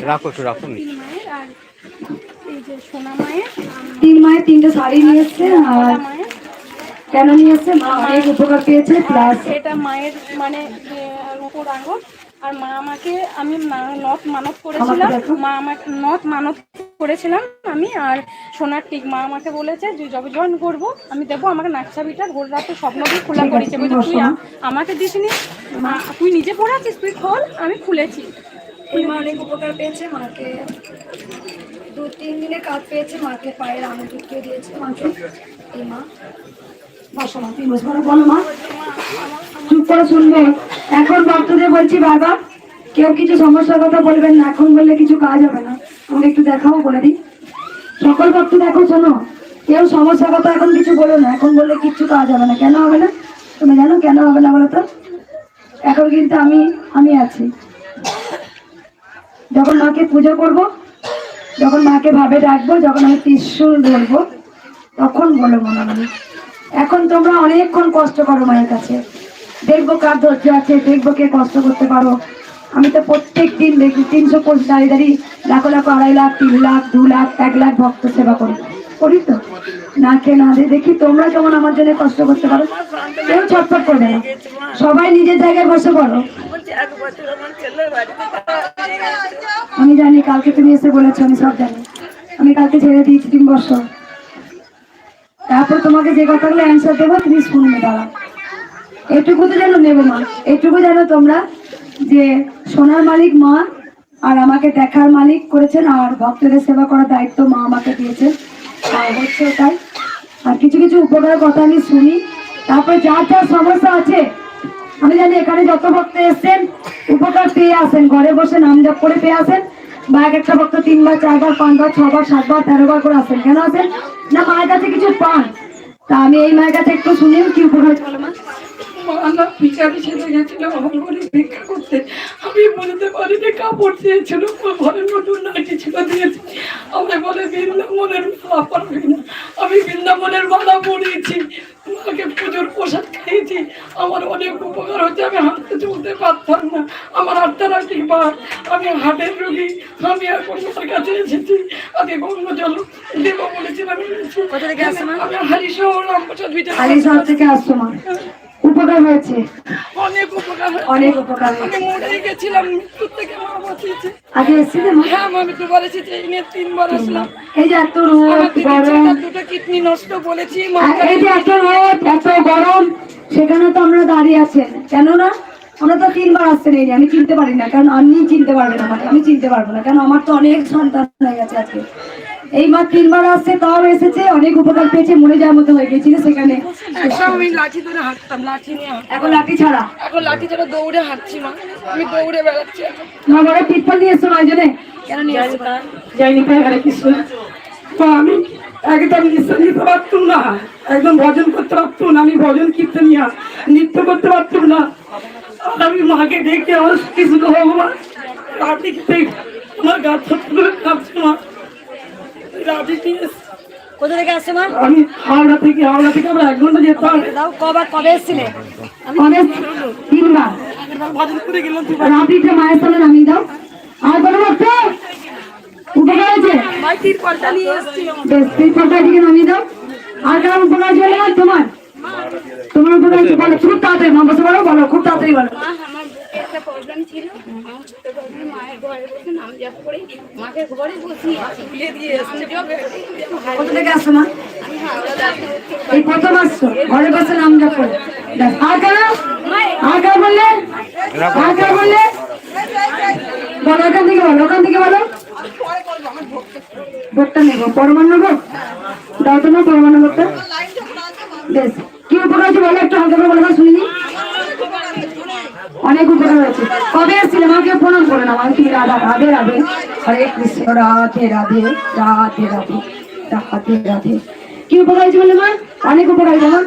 রাখো একটু রাখুন। তিন মায়ের আর এই যে সোনা মায়ের, তিন মায়ের তিনটে শাড়ি নিয়ে এসছে। আর মায়ের কেন নিয়ে এসছে? মা অনেক উপকার পেয়েছে। প্লাস এটা মায়ের মানে রূপোর আঙুল। আর মা আমাকে, আমি নথ মানত করেছিলাম, মা আমাকে নথ মানত করেছিলাম আমি। আর সোনার টিক মা আমাকে বলেছে যে যবে জয়েন করবো আমি দেবো, আমাকে নাকছাবিটা ভোর রাতে স্বপ্ন দিয়ে খোলা করেছে। বলছে তুই আমাকে দিসনি, তুই নিজে পড়াচ্ছিস, তুই খোল। আমি খুলেছি। এই মা অনেক উপকার পেয়েছে। মাকে 2-3 দিনে কাজ পেয়েছে। মাকে পায়ের আঙুল ঢুকিয়ে দিয়েছে মাকে। এই মা বসো মা, তুমি বসে বলো মা, চুপ করে শুনবে। এখন ভক্তদের বলছি বাবা, কেউ কিছু সমস্যার কথা বলবেন না, এখন বললে কিছু কাজ হবে না। আমাকে একটু দেখাও, বলে দিই। সকল ভক্ত দেখো, শোনো, কেউ সমস্যার কথা এখন কিছু বলো না, এখন বললে কিচ্ছু কাজ হবে না। কেন হবে না তুমি জানো? কেন হবে না বলো তো? এখন কিন্তু আমি আছি। যখন মাকে পুজো করব, যখন মাকে ভাবে ডাকবো, যখন আমি ত্রিশূল ধরবো, তখন বলো মনে মনে। এখন তোমরা অনেকক্ষণ কষ্ট করো মায়ের কাছে, দেখবো কার ধৈর্য আছে, দেখবো কে কষ্ট করতে পারো। আমি তো প্রত্যেক দিন দেখি 300 দাঁড়িয়ে দাঁড়িয়ে লাখো লাখো, 2.5 লাখ, 3 লাখ, 2 লাখ, 1 লাখ ভক্ত সেবা করি তো না খেয়ে না দিয়ে। দেখি তোমরা কেমন আমার জন্য কষ্ট করতে পারো। কেউ ছটফট করবে না, সবাই নিজের জায়গায় বসে পড়ো। আমি জানি কালকে তুমি এসে বলেছো, আমি সব জানি। আমি কালকে ছেড়ে দিয়েছি 3 বছর। তারপর তোমাকে যে কথাগুলো অ্যান্সার দেবো তুমি শুনবে। দাঁড়া, এটুকু তো যেন নেবো মা, এটুকু জানো তোমরা যে সোনার মালিক মা, আর আমাকে দেখার মালিক করেছেন, আর ভক্তদের সেবা করার দায়িত্ব মা আমাকে দিয়েছেন। আর হচ্ছে তাই। আর কিছু কিছু উপকারের কথা আমি শুনি। তারপরে যার যার সমস্যা আছে, আমি জানি এখানে যত ভক্ত এসছেন উপকার পেয়ে আসেন, ঘরে বসে নাম জপ করে পেয়ে আসেন। বা এক একটা ভক্ত 3 বার, 4 বার, 5 বার, 6 বার, 7 বার, 13 বার করে আসেন। কেন আসেন? না মায়ের কাছে কিছু পান। তা আমি এই মায়ের কাছে একটু শুনি কি উপকার। বলো মা। ভিখারি ছেলে গেছিল অহংকারী ভিক্ষা করতে। আমি বলতে পারিনি, কাপড় চেয়েছিল, ঘরের নতুন নাইটি ছিল, দিয়েছি। আমাকে বলে বৃন্দাবনের মালা পারবি না। আমি বৃন্দাবনের মালা পরিয়েছি, মাকে পুজোর প্রসাদ খেয়েছি। আমার অনেক উপকার হচ্ছে। আমি হাঁটতে চলতে পারতাম না, আমার আর্থারাইটিস বার, আমি হার্টের রোগী। আমি এখন আমার কাছে এসেছি, আগে গঙ্গা জল দেবো বলেছিলাম। আমি হারিশহর রামপ্রসাদ হারিশহর থেকে আসছো মা, উপকার হয়েছে, অনেক উপকার, অনেক উপকার হয়েছে। আমি মরে গেছিলাম, মৃত্যুর থেকে মা বাঁচিয়েছে। আগে এসেছিলে মা? হ্যাঁ আমি 2 বার এসেছি, এই নিয়ে 3 বার আসলাম। এই যে এত রোদ গরম, 2টা কিডনি নষ্ট বলেছি। এই যে এত রোদ এত গরম, সেখানে তো আমরা দাঁড়িয়ে আছেন কেন না? আমরা তো 3 বার আসছেন। এই আমি চিনতে পারি না, কারণ আপনি চিনতে পারবেন আমাকে, আমি চিনতে পারবো না, কারণ আমার তো অনেক সন্তান হয়ে গেছে আজকে। এই মা 3 বার আসছে, তাও এসেছে, অনেক উপকার পেয়েছে। মরে যাওয়ার মতো হয়ে গেছিল সেখানে। আমি লাঠি ধরে হাঁটতাম, লাঠি নিয়ে এখন লাঠি ছাড়া, এখন লাঠি ছাড়া দৌড়ে হাঁটছি মা। আমি দৌড়ে বেড়াচ্ছি এখন। মা বড় পিটপল নিয়ে এসছো নয় জনে। কেন নিয়ে এসছো? যাইনি হরে কৃষ্ণ। আমি একদম নিঃশ্বাস নিতে পারতাম না, একদম ভজন করতে পারতাম না। আমি ভজন কীর্তনিয়া, নৃত্য করতে পারতাম না। আর আমি মাকে দেখে আমার কিছু ভগবান লাঠি আমার গা থর কাঁপছে মা। লাঠি নিয়ে কোথা থেকে আসছে মা? আমি হাওড়া থেকে আমরা 1 ঘন্টা যেতাম। কবে এসেছিলে? 3 বার ভজন করে গেলাম। রাত্রিতে মায়ের সামনে নামিয়ে দাও। আর বলো তো উপকার হয়েছে? মাটির পাল্টা নিয়ে এসেছি। বেশ, তিরপলটা দিকে নামিয়ে দাও। আর কারণ উপকার হয়েছে বলো তোমার? তোমার উপকার হয়েছে বলো, খুব তাড়াতাড়ি মা বসে বলো, বলো খুব তাড়াতাড়ি বলো। আমার একটা প্রবলেম ছিল, আমার ছোট প্রবলেম। মায়ের ঘরে বসে নাম জপ করে মাকে ঘরে বসিয়ে তুলে দিয়ে এসেছে। কোথা থেকে আসছো মা? আমি হাওড়া যাচ্ছি। এই প্রথম আসছো, ঘরে বসে নাম জপ করে। আর কারণ আর কার বললে, আর কার বললে বলো, ওখান থেকে বলো, ওখান থেকে বলো। ভোটটা নেবো, পরমান্ন ভোট দাও তো না, পরমান্ন ভোটটা। বেশ, কি উপকার হয়েছে বলো, একটু হালকা করে বলো, শুনিনি। অনেক উপকার হয়েছে। কবে এসেছিলে? আমাকে প্রণাম করে নাও। আমি তুমি রাধা, রাধে রাধে, হরে কৃষ্ণ, রাধে রাধে, রাধে রাধে, রাধে রাধে। কি উপকার হয়েছে বলে মা? অনেক উপকার হয়েছে মা।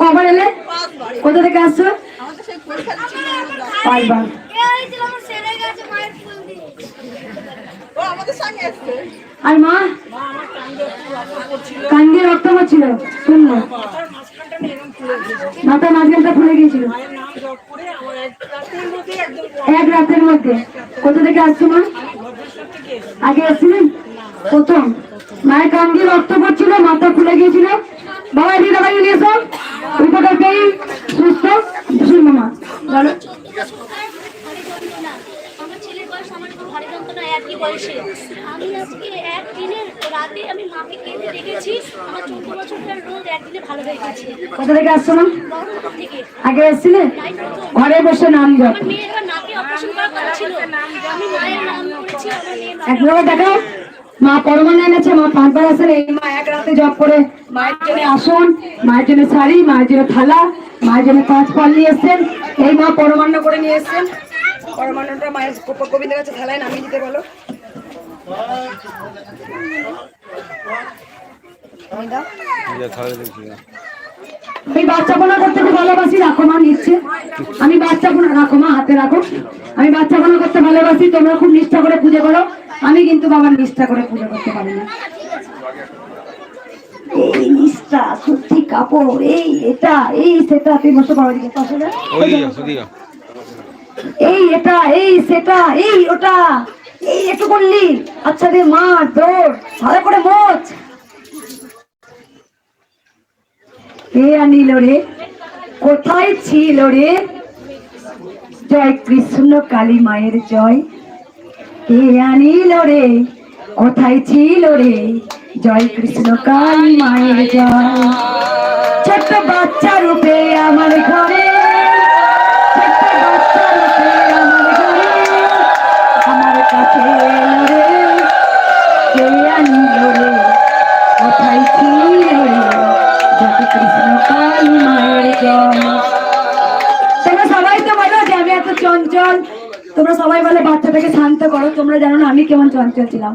কবার এলে? কোথা থেকে আসছো? 5 বার। আর মা কান্দি রক্ত পড়ছিল, শুনলো মাথার মাঝখানটা ফুলে গিয়েছিল। এক রাতের মধ্যে। কোথা থেকে আসছো মা? আগে আসছিলেন? প্রথম মায়ের কান দিয়ে রক্ত পড়ছিল, মাথা খুলে গিয়েছিল। বাবা এদিকে বাড়ি নিয়ে এসো, উপকার পেয়ে সুস্থ। শুনবো মা, বলো। আমার ছেলের বয়স আমার একটু ভারী যন্ত্রণা একই বয়সে। আমি আজকে একদিনের রাতে আমি মাকে কেঁদে রেখেছি। আমার 14 বছরকার রোদ একদিনে ভালো হয়ে গেছে। কোথা থেকে আসছো মা? বহরমপুর থেকে। আগে এসেছিলে? ঘরে বসে নাম জপ। আমার মেয়ের এবার নাকে অপারেশন করার কথা ছিল, আমি মায়ের নাম করেছি। আমার মেয়ের নাম একবার দেখাও। মা পরমানে এনেছে, মা 5 বার আসেন। এই মা এক রাতে জপ করে মায়ের জন্য আসন, মায়ের জন্য শাড়ি, মায়ের জন্য থালা, মায়ের জন্য 5 ফল নিয়ে এসছেন। এই মা পরমান্ন করে নিয়ে এসছেন। পরমান্নটা মায়ের গোবিন্দের কাছে থালায় নামিয়ে দিতে বলো। আমি বাচ্চাপনা করতে খুব ভালোবাসি। রাখো মা, নিচ্ছে। আমি বাচ্চাপনা, রাখো মা, হাতে রাখো। আমি বাচ্চাপনা করতে ভালোবাসি। তোমরা খুব নিষ্ঠা করে পুজো করো, আমি কিন্তু বাবার নিষ্ঠা করে পুজো করতে পারি না। এই নিষ্ঠা, সত্যি কাপড়, এই এটা, এই সেটা, তুই বসে পড়ো দিকে পাশে যা। এই এটা, এই সেটা, এই ওটা, এই একটু করলি, আচ্ছা রে মা, দৌড় ভালো করে মোচ। কে আনিল রে, কোথায় ছিল রে? জয় কৃষ্ণ কালী মায়ের জয়। কে আনিল রে, কোথায় ছিল রে? জয় কৃষ্ণ কালী মায়ের জয়। ছোট্ট বাচ্চা রূপে আমার ঘরে, ছোট্ট বাচ্চা রূপে আমার ঘরে, আমার কাছে এলো রে। কে আনিল রে, কোথায় ছিল রে? জয় কৃষ্ণ কালী মায়ের জয়। তোমরা সবাই তো বলো যে আমি এত চঞ্চল। তোমরা সবাই বলে বাচ্চাটাকে শান্ত করো। তোমরা জানো না আমি কেমন চঞ্চল ছিলাম।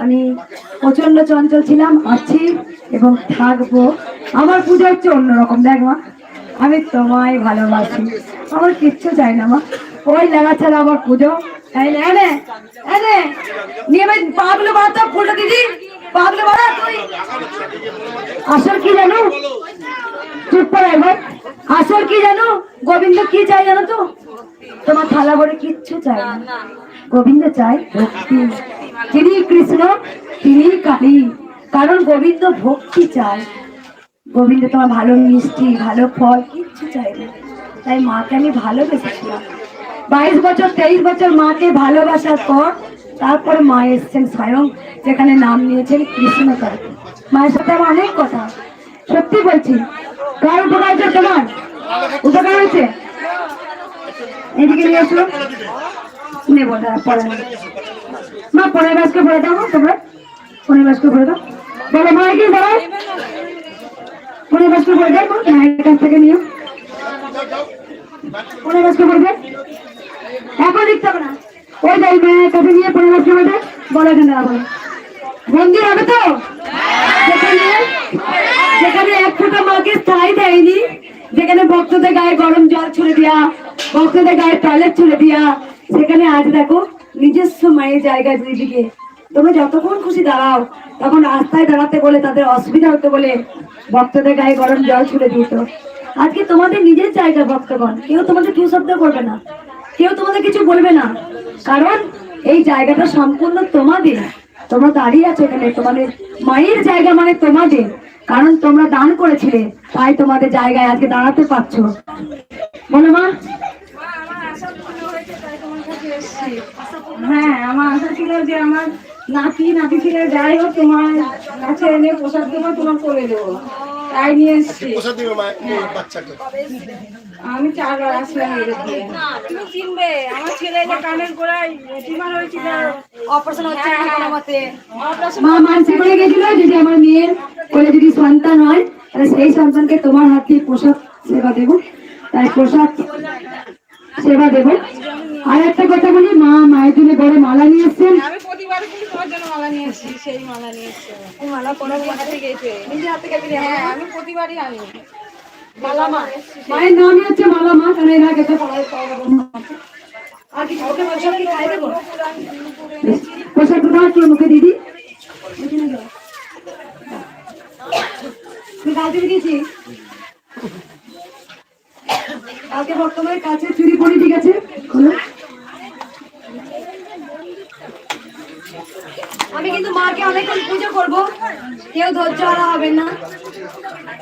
আমি প্রচন্ড চঞ্চল ছিলাম, আছি এবং থাকবো। আমার পুজো হচ্ছে অন্যরকম। দেখ মা, আমি তোমায় ভালোবাসি, আমার কিচ্ছু চাই না মা। ওই লাগা ছাড়া আমার পুজো। নিয়ে পাগুলো বাড়াতো, ফুলটা দিদি পাগুলো বাড়া। তুই আসল কি জানো? চুপ করে এবার। আসল কি জানো? গোবিন্দ কি চাই জানো তো? তোমার থালা ভরে কিচ্ছু চাই না। গোবিন্দ চাই ভক্তি। যিনি কৃষ্ণ তিনি কালী, কারণ গোবিন্দ ভক্তি চায়। গোবিন্দ তোমার ভালো মিষ্টি, ভালো ফল কিচ্ছু চাই না। তাই মাকে আমি ভালোবেসেছিলাম। 22 বছর 23 বছর মাকে ভালোবাসার পর তারপরে মা এসছেন স্বয়ং, যেখানে নাম নিয়েছেন কৃষ্ণ তার। মায়ের সাথে আমার অনেক কথা, সত্যি বলছি। কার উপকার হয়েছে? তোমার উপকার হয়েছে। এদিকে নিয়ে আসলো, নেবো পরে। মা 15 বাসকে ভরে দাও। তোমরা 15 বাসকে ভরে দাও। বলো মা, কি বলো? 15 বাসকে ভরে দাও। মায়ের কাছ থেকে নিও। 15 বাসকে ভরে দাও। এখন লিখতে হবে না। ওই যাই মায়ের কাছে নিয়ে 15 বাসকে ভরে দাও। বলো এখানে রাখো। মন্দির হবে তো, যেখানে 1 ফোঁটা মাকে স্থায়ী দেয়নি, যেখানে ভক্তদের গায়ে গরম জল ছুড়ে দিয়া, ভক্তদের গায়ে টয়লেট ছুড়ে দিয়া, সেখানে আজ দেখো নিজস্ব মায়ের জায়গায় দুইদিকে। তোমরা যতক্ষণ খুশি দাঁড়াও, তখন রাস্তায় দাঁড়াতে বলে তাদের অসুবিধা হতে বলে ভক্তদের গায়ে গরম জল ছুড়ে দিত। আজকে তোমাদের নিজের জায়গা ভক্তগণ, কেউ তোমাদের কেউ শব্দ করবে না, কেউ তোমাদের কিছু বলবে না, কারণ এই জায়গাটা সম্পূর্ণ তোমাদের। তোমরা দাঁড়িয়ে আছো এখানে, তোমাদের মায়ের জায়গা মানে তোমাদের, কারণ তোমরা দান করেছিলে, তাই তোমাদের জায়গায় আজকে দাঁড়াতে পারছো। বলো মা। হ্যাঁ, আমার আশা ছিল যে আমার নাতি ছেলে যাই হোক তোমার কাছে এনে প্রসাদ দেবো, তোমার করে দেবো, তাই নিয়ে এসছি। আমি 4 বার আসলাম। তুমি চিনবে আমার ছেলে যে কানের গোড়ায় টিউমার হয়েছিল, অপারেশন হচ্ছে মা মানসিক করে গেছিল যদি আমার মেয়ের কোলে যদি সন্তান হয় তাহলে সেই সন্তানকে তোমার হাত দিয়ে প্রসাদ সেবা দেবো, তাই প্রসাদ সেবা দেবো। আর একটা কথা বলি, মা মায়ের জন্য বড় মালা নিয়ে এসছেন। আমি প্রতিবার তোমার জন্য মালা নিয়ে এসেছি, সেই মালা নিয়ে এসছি। মালা পরে হাতে গেছে, নিজে হাতে গেছে। হ্যাঁ, আমি প্রতিবারই আনি মালা। মা মায়ের নামই হচ্ছে মালা মা, কারণ এর আগে তো আর কি ওকে প্রসাদ কি খাই দেবো? প্রসাদ দাও একটু মুখে দিদি। তুই গাছ দিয়েছি। কালকে বর্তমানে কাছে চুরি পড়ি, ঠিক আছে খোলো। আমি কিন্তু মাকে অনেকক্ষণ পুজো করব, কেউ ধৈর্য হারা হবেন না।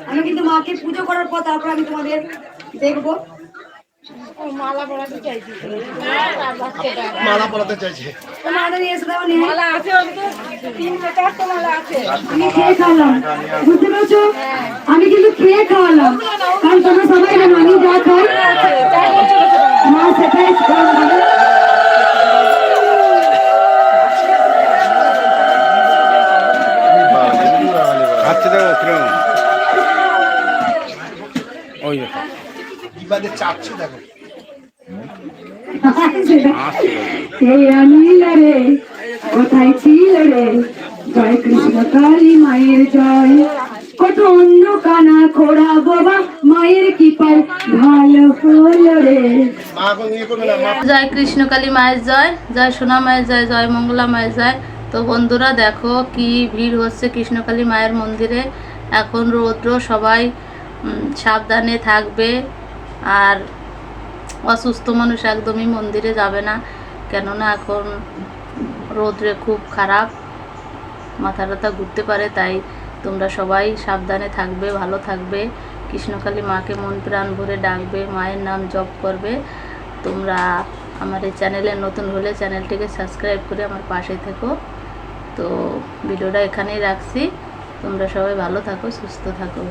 আমি কিন্তু মাকে পুজো করার পর তারপর আমি তোমাদের দেখবো। মালা পরাতে চাইছি। মালা পরাতে চাইছে। মালা নিয়ে এসে দাও, নিয়ে মালা আছে অন্তত 3-4টা মালা আছে। আমি খেয়ে খাওয়ালাম, বুঝতে পেরেছো? আমি কিন্তু খেয়ে খাওয়ালাম, কারণ তোমরা সবাই জানো আমি যা খাই মা সেটাই খাওয়াবে। আচ্ছা দেখো কিরকম ওই বিবাদে চাপছে দেখো। এই অনিল রে কোথায় ছিল রে, জয় কৃষ্ণ কালী মায়ের জয়, কত অন্য কানা খোড়া বাবা মায়ের কি পায় ভালো হলো রে। মা এখন ইয়ে করবে না, মা জয় কৃষ্ণকালী মায়ের জয়, জয় সোনা মায়ের জয়, জয় মঙ্গলা মায়ের জয়। তো বন্ধুরা দেখো কি ভিড় হচ্ছে কৃষ্ণকালী মায়ের মন্দিরে। এখন রৌদ্র, সবাই সাবধানে থাকবে। আর অসুস্থ মানুষ একদমই মন্দিরে যাবে না, কেননা এখন রৌদ্রে খুব খারাপ, মাথা টাথা ঘুরতে পারে। তাই তোমরা সবাই সাবধানে থাকবে, ভালো থাকবে। কৃষ্ণকালী মাকে মন প্রাণ ভরে ডাকবে, মায়ের নাম জপ করবে। তোমরা আমার এই চ্যানেলে নতুন হলে চ্যানেলটিকে সাবস্ক্রাইব করে আমার পাশে থেকো। তো ভিডিওটা এখানেই রাখছি। তোমরা সবাই ভালো থাকো, সুস্থ থাকো।